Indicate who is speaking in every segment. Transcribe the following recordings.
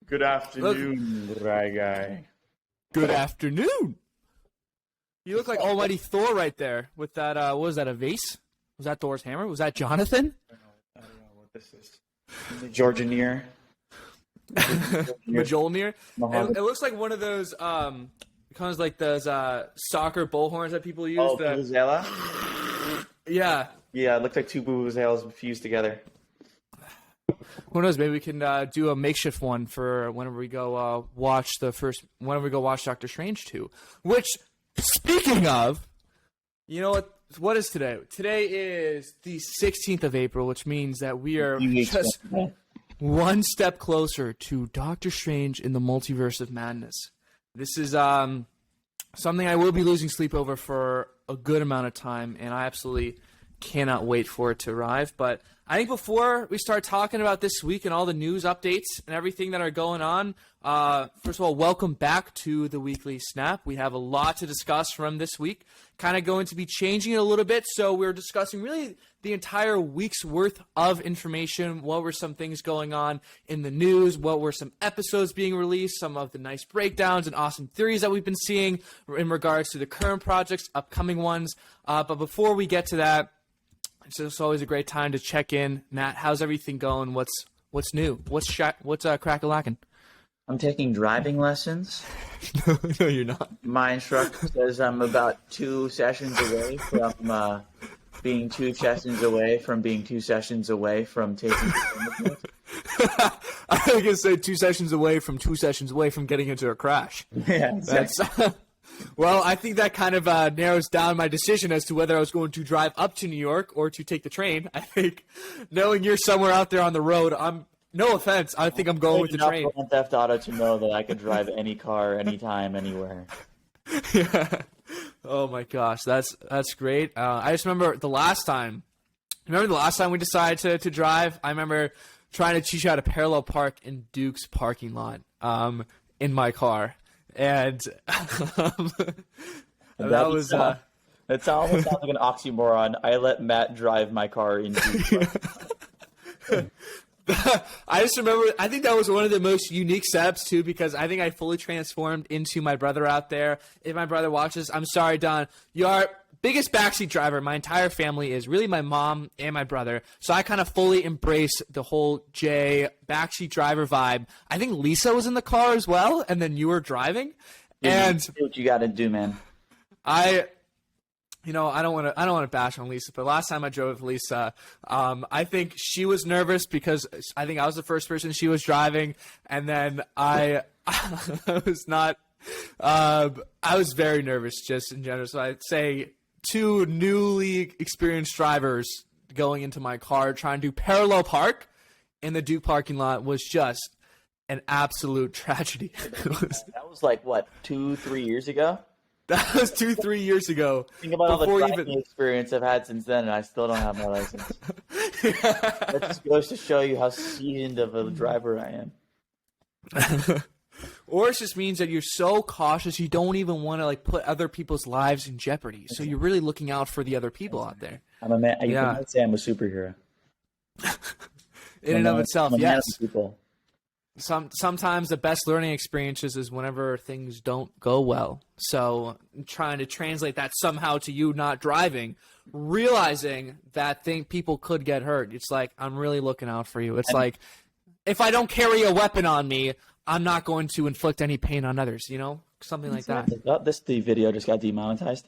Speaker 1: Good afternoon, dry guy.
Speaker 2: Good afternoon. You look like Almighty Thor right there with that, what was that, a vase? Was that Thor's hammer? Was that Jonathan?
Speaker 1: I don't know what this is. The Georgineer.
Speaker 2: Mjolnir? It looks like one of those, kind of like those soccer bullhorns that people use.
Speaker 1: Oh, Vuvuzela?
Speaker 2: Yeah.
Speaker 1: Yeah, it looks like two Vuvuzelas fused together.
Speaker 2: Who knows? Maybe we can do a makeshift one for whenever we go watch Doctor Strange 2. Which, speaking of, you know what is today? Today is the 16th of April, which means that we are just one step closer to Doctor Strange in the Multiverse of Madness. This is something I will be losing sleep over for a good amount of time, and I absolutely cannot wait for it to arrive. But I think before we start talking about this week and all the news updates and everything that are going on, first of all, welcome back to the Weekly Snap. We have a lot to discuss from this week, kind of going to be changing it a little bit. So we're discussing really the entire week's worth of information. What were some things going on in the news? What were some episodes being released? Some of the nice breakdowns and awesome theories that we've been seeing in regards to the current projects, upcoming ones. But before we get to that, it's always a great time to check in. Matt, how's everything going? What's new? What's crack-a-lackin'?
Speaker 3: I'm taking driving lessons.
Speaker 2: No, you're not.
Speaker 3: My instructor says I'm about 2 sessions away from being 2 sessions away from being 2 sessions away from taking the
Speaker 2: I was going to say 2 sessions away from 2 sessions away from getting into a crash.
Speaker 3: Yeah, exactly.
Speaker 2: Well, I think that kind of narrows down my decision as to whether I was going to drive up to New York or to take the train. I think knowing you're somewhere out there on the road, no offense, I think I'm going with the train.
Speaker 3: Grand Theft Auto to know that I could drive any car, anytime, anywhere.
Speaker 2: Yeah. Oh my gosh, that's great. I just remember the last time we decided to drive. I remember trying to teach you how to parallel park in Duke's parking lot in my car. And that was
Speaker 3: it almost sounds like an oxymoron. I let Matt drive my car into.
Speaker 2: I just remember, I think that was one of the most unique setups too, because I think I fully transformed into my brother out there. If my brother watches, I'm sorry, Don, your biggest backseat driver. My entire family is really my mom and my brother. So I kind of fully embrace the whole Jay backseat driver vibe. I think Lisa was in the car as well, and then you were driving.
Speaker 3: Yeah,
Speaker 2: and
Speaker 3: do what you got to do, man.
Speaker 2: I don't want to bash on Lisa, but last time I drove with Lisa, I think she was nervous because I think I was the first person she was driving, and then I was not. I was very nervous just in general. So I'd say 2 newly experienced drivers going into my car trying to parallel park in the Duke parking lot was just an absolute tragedy.
Speaker 3: That was like what, 2-3 years ago?
Speaker 2: That was 2-3 years ago.
Speaker 3: Think about all the driving experience I've had since then, and I still don't have my license.
Speaker 2: Yeah.
Speaker 3: That just goes to show you how seasoned of a driver I am.
Speaker 2: Or it just means that you're so cautious you don't even want to put other people's lives in jeopardy. So you're really looking out for the other people out there.
Speaker 3: I'm a man. You might say I'm a superhero.
Speaker 2: In and of itself, yes.
Speaker 3: People.
Speaker 2: Sometimes the best learning experiences is whenever things don't go well. So trying to translate that somehow to you not driving, realizing that people could get hurt. It's like, I'm really looking out for you. It's like, if I don't carry a weapon on me, I'm not going to inflict any pain on others, something like that.
Speaker 3: The video just got demonetized.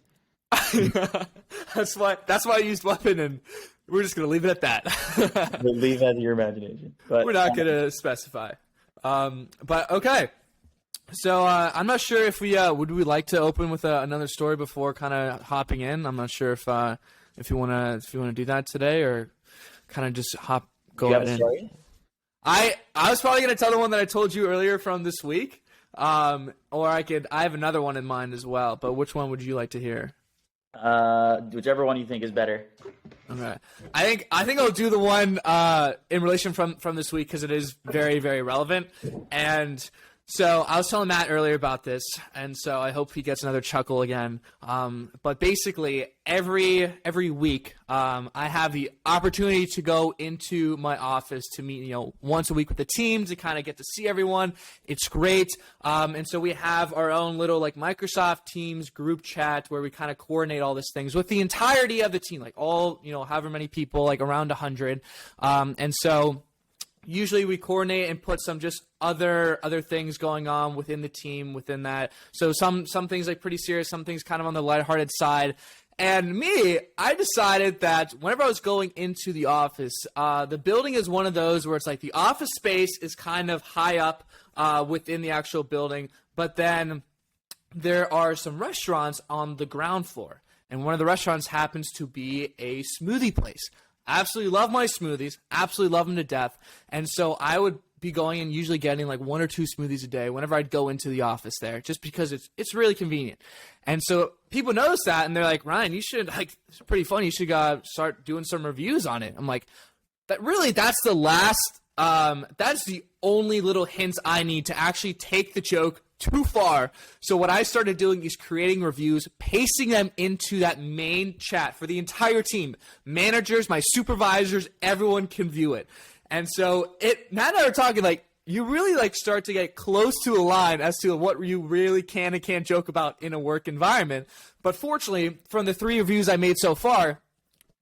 Speaker 2: That's why I used weapon, and we're just going to leave it at that.
Speaker 3: We'll leave that to your imagination. But
Speaker 2: we're not going to specify. But okay. So I'm not sure if would we like to open with another story before kind of hopping in. I'm not sure if you want to do that today or kind of just go ahead in.
Speaker 3: Story?
Speaker 2: I was probably going to tell the one that I told you earlier from this week. Or I have another one in mind as well, but which one would you like to hear?
Speaker 3: Whichever one you think is better.
Speaker 2: Okay. I think I'll do the one in relation from this week because it is very, very relevant. And So I was telling Matt earlier about this, and so I hope he gets another chuckle again. But basically, every week, I have the opportunity to go into my office to meet, once a week with the team to kind of get to see everyone. It's great. And so we have our own little like Microsoft Teams group chat where we kind of coordinate all these things with the entirety of the team, like all, however many people, like around 100. And so usually we coordinate and put some just other things going on within the team within that. So some things like pretty serious, some things kind of on the lighthearted side. And I decided that whenever I was going into the office, the building is one of those where it's like the office space is kind of high up within the actual building, but then there are some restaurants on the ground floor. And one of the restaurants happens to be a smoothie place. Absolutely love my smoothies. Absolutely love them to death. And so I would be going and usually getting like 1 or 2 smoothies a day whenever I'd go into the office there, just because it's really convenient. And so people notice that and they're like, Ryan, you should, like, it's pretty funny. You should start doing some reviews on it. I'm like, that's the only little hints I need to actually take the joke too far. So what I started doing is creating reviews, pasting them into that main chat for the entire team. Managers, my supervisors, everyone can view it. And so Matt and I are talking like, you really like start to get close to a line as to what you really can and can't joke about in a work environment. But fortunately, from the 3 reviews I made so far,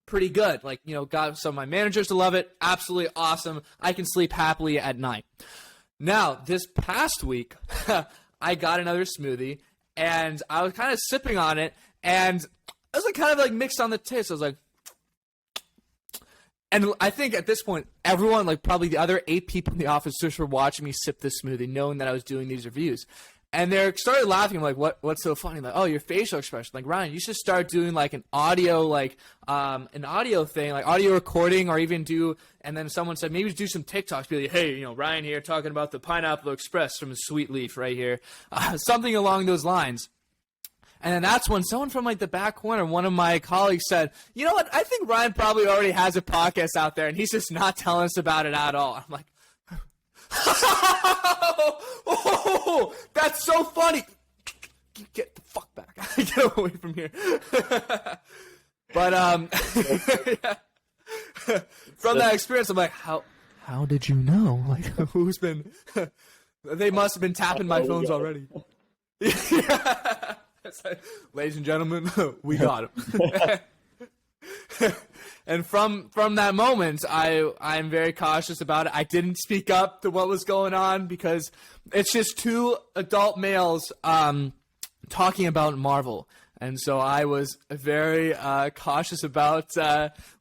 Speaker 2: pretty good. Like, got some of my managers to love it. Absolutely awesome. I can sleep happily at night. Now, this past week, I got another smoothie, and I was kind of sipping on it, and I was like kind of like mixed on the taste. I was like, and I think at this point, everyone, like probably the other 8 people in the office just were watching me sip this smoothie, knowing that I was doing these reviews. And they started laughing. I'm like, what's so funny? Like, oh, your facial expression. Like, Ryan, you should start doing like an audio, an audio thing, like audio recording, or even and then someone said, maybe do some TikToks. Be like, hey, Ryan here talking about the Pineapple Express from Sweet Leaf right here. Something along those lines. And then that's when someone from like the back corner, one of my colleagues said, you know what? I think Ryan probably already has a podcast out there and he's just not telling us about it at all. I'm like, oh, that's so funny. Get the fuck back. Get away from here. But from that experience, I'm like, how did you know? Like, who's been? They must have been tapping my phones already. Yeah. Ladies and gentlemen, we got him. And from that moment, I'm very cautious about it. I didn't speak up to what was going on because it's just 2 adult males talking about Marvel. And so I was very cautious about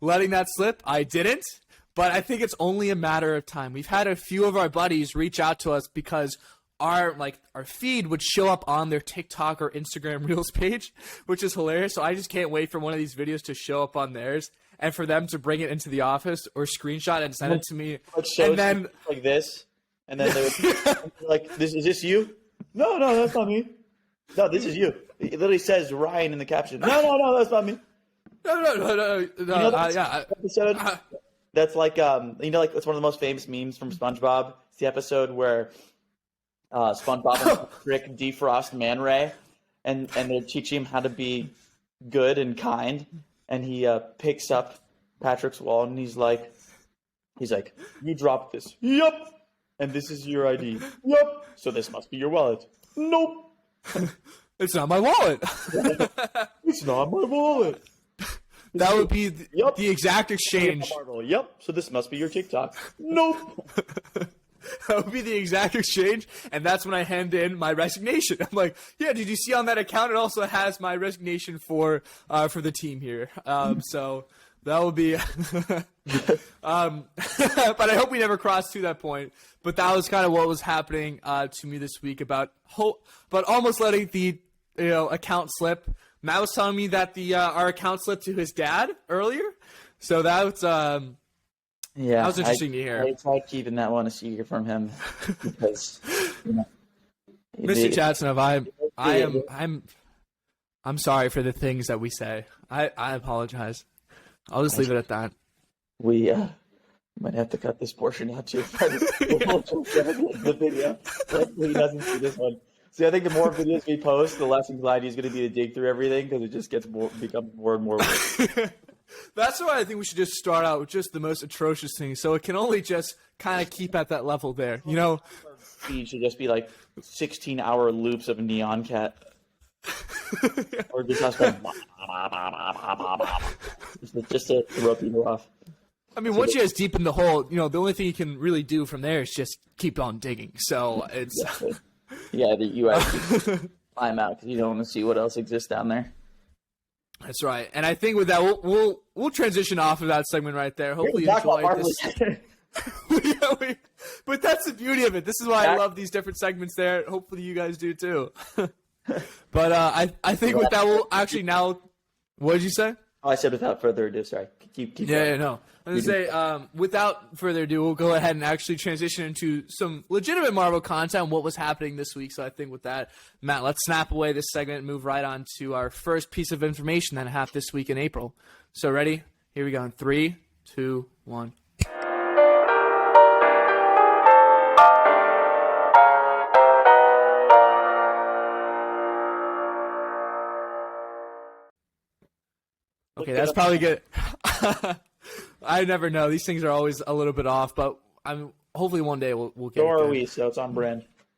Speaker 2: letting that slip. I didn't, but I think it's only a matter of time. We've had a few of our buddies reach out to us because our feed would show up on their TikTok or Instagram Reels page, which is hilarious. So I just can't wait for one of these videos to show up on theirs and for them to bring it into the office or screenshot and send it to me.
Speaker 3: And then like this, and then they would like, "Is this you?" No, that's not me. No, this is you. It literally says Ryan in the caption. No, that's not me.
Speaker 2: No. Yeah.
Speaker 3: Episode that's like like it's one of the most famous memes from SpongeBob. It's the episode where SpongeBob and Rick defrost Man Ray, and they're teaching him how to be good and kind, and he picks up Patrick's wallet and he's like, you dropped this. Yup. And this is your ID. Yup. So this must be your wallet. Nope.
Speaker 2: It's not my wallet.
Speaker 3: It's not my wallet.
Speaker 2: That would be the exact exchange.
Speaker 3: Yep. So this must be your TikTok. Nope.
Speaker 2: That would be the exact exchange, and that's when I hand in my resignation. I'm like, yeah, did you see on that account? It also has my resignation for the team here. So that would be. But I hope we never cross to that point. But that was kind of what was happening to me this week about almost letting the account slip. Matt was telling me that our account slipped to his dad earlier, so that was.
Speaker 3: Yeah,
Speaker 2: that was interesting to hear.
Speaker 3: I tried keeping that one a secret from him because,
Speaker 2: Mr. Chatsnov, I'm sorry for the things that we say. I apologize. I'll just leave it at that.
Speaker 3: We Might have to cut this portion out too. The video. Hopefully he doesn't see this one. See, I think the more videos we post, the less anxiety is going to be to dig through everything because it just becomes more and more work.
Speaker 2: That's why I think we should just start out with just the most atrocious things, so it can only just kind of keep at that level there. You know,
Speaker 3: feed should just be like 16-hour loops of Neon Cat. Or just us going just to throw people off.
Speaker 2: I mean, once you guys deep in the hole, you know, the only thing you can really do from there is just keep on digging. So it's
Speaker 3: yeah, you actually climb out because you don't want to see what else exists down there.
Speaker 2: That's right. And I think with that, we'll transition off of that segment right there. Hopefully you enjoyed this. But that's the beauty of it. This is why I love these different segments there. Hopefully you guys do too. But I think with that, we'll actually now. What did you say?
Speaker 3: Oh, I said without further ado. Sorry. Keep
Speaker 2: yeah, no. I was going to say, without further ado, we'll go ahead and actually transition into some legitimate Marvel content, what was happening this week. So I think with that, Matt, let's snap away this segment and move right on to our first piece of information that happened this week in April. So ready? Here we go in 3, 2, 1. Okay, that's probably good. I never know. These things are always a little bit off, but hopefully one day we'll get
Speaker 3: So
Speaker 2: it
Speaker 3: are
Speaker 2: good.
Speaker 3: we, so it's on brand.